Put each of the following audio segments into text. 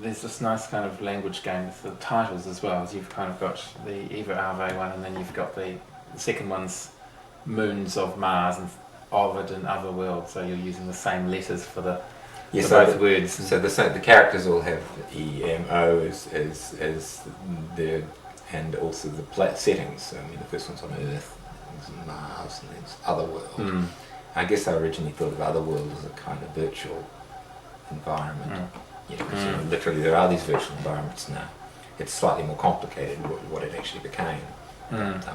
there's this nice kind of language game with the titles as well, as you've kind of got the Eva Ave one, and then you've got the second one's Moons of Mars and Ovid and Otherworld, so you're using the same letters for the both words. So the characters all have EMO as their, and also the settings. So, I mean, the first one's on Earth, and Mars, and there's Otherworld. I guess I originally thought of Otherworld as a kind of virtual environment. Because literally there are these virtual environments now. It's slightly more complicated what it actually became. But,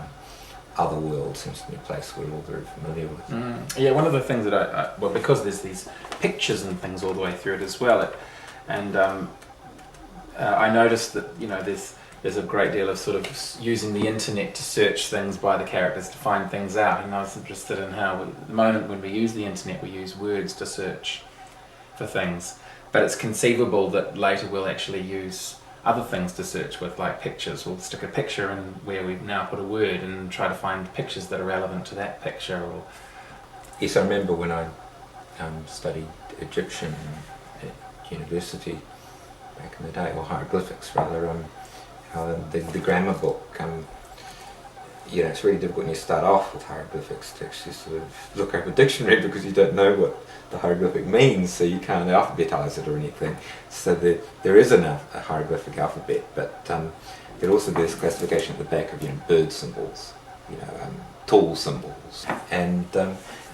Otherworld seems to be a place we're all very familiar with. Yeah, one of the things that well, because there's these pictures and things all the way through it as well, I noticed that there's a great deal of sort of using the internet to search things by the characters to find things out, and I was interested in how at the moment when we use the internet we use words to search for things, but it's conceivable that later we'll actually use other things to search with, like pictures. We'll stick a picture in where we've now put a word and try to find pictures that are relevant to that picture. Yes, I remember when I studied Egyptian at university back in the day, or hieroglyphics rather, how the grammar book, it's really difficult when you start off with hieroglyphics to actually sort of look up a dictionary because you don't know what the hieroglyphic means, so you can't alphabetize it or anything. So there is a hieroglyphic alphabet, but there also there's classification at the back of bird symbols, tool symbols, and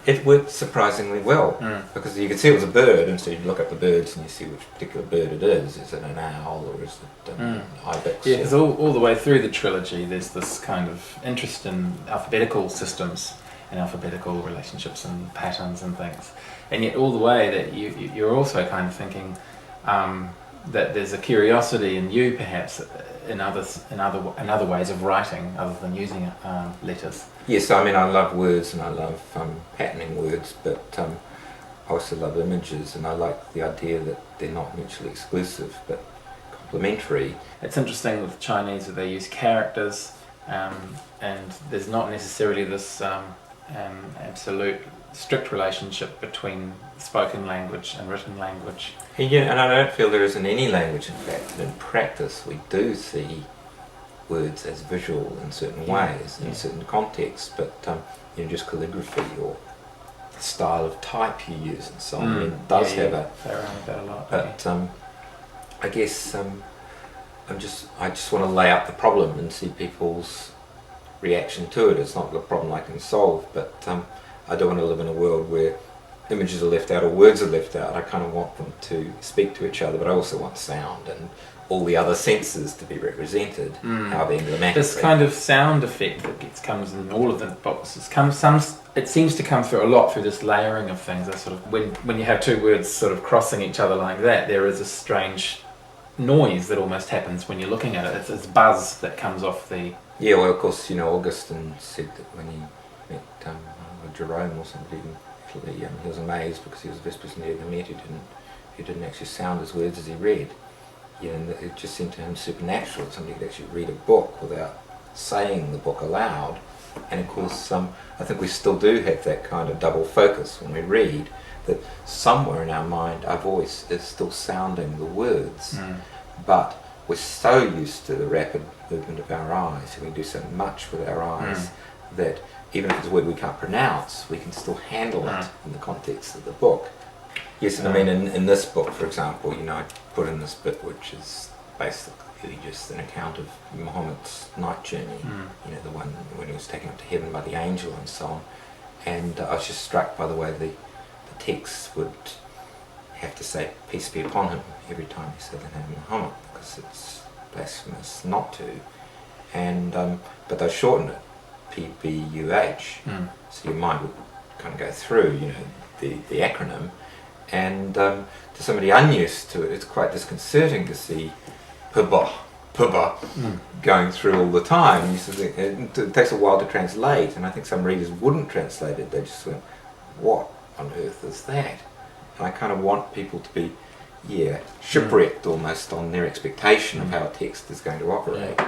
it worked surprisingly well because you could see it was a bird, and so you look up the birds and you see which particular bird it is. Is it an owl or is it an ibex? Yeah, because all the way through the trilogy there's this kind of interest in alphabetical systems and alphabetical relationships and patterns and things, and yet all the way that you're also kind of thinking that there's a curiosity in you perhaps in other ways of writing other than using letters. Yes, I mean I love words and I love patterning words, but I also love images, and I like the idea that they're not mutually exclusive but complementary. It's interesting with Chinese that they use characters, and there's not necessarily this absolute strict relationship between spoken language and written language. Yeah, and I don't feel there is in any language, in fact. In practice we do see words as visual in certain ways, in certain contexts, but just calligraphy or the style of type you use and so on, it does have a lot. But I guess I just want to lay out the problem and see people's reaction to it. It's not a problem I can solve, but I don't want to live in a world where images are left out or words are left out. I kind of want them to speak to each other, but I also want sound and all the other senses to be represented, however emblematic. This kind of sound effect that comes in all of the books, it seems to come through a lot through this layering of things. Sort of when you have two words sort of crossing each other like that, there is a strange noise that almost happens when you're looking at it. It's buzz that comes off the... Yeah, well of course, Augustine said that when he met Jerome or somebody in Italy, he was amazed because he was the first person he ever met who didn't actually sound his words as he read. And it just seemed to him supernatural. Somebody could actually read a book without saying the book aloud. And of course, I think we still do have that kind of double focus when we read, that somewhere in our mind our voice is still sounding the words, but we're so used to the rapid movement of our eyes, and we do so much with our eyes, that even if it's a word we can't pronounce, we can still handle it in the context of the book. Yes, and I mean in this book, for example, I put in this bit which is basically just an account of Muhammad's night journey, the one when he was taken up to heaven by the angel and so on. And I was just struck by the way the text would have to say peace be upon him every time he said the name Muhammad, because it's blasphemous not to. And but they shorten it, PBUH, so your mind would kind of go through, the acronym. And to somebody unused to it, it's quite disconcerting to see Puba going through all the time. It takes a while to translate, and I think some readers wouldn't translate it. They just went, what on earth is that? And I kind of want people to be, shipwrecked almost on their expectation of how a text is going to operate.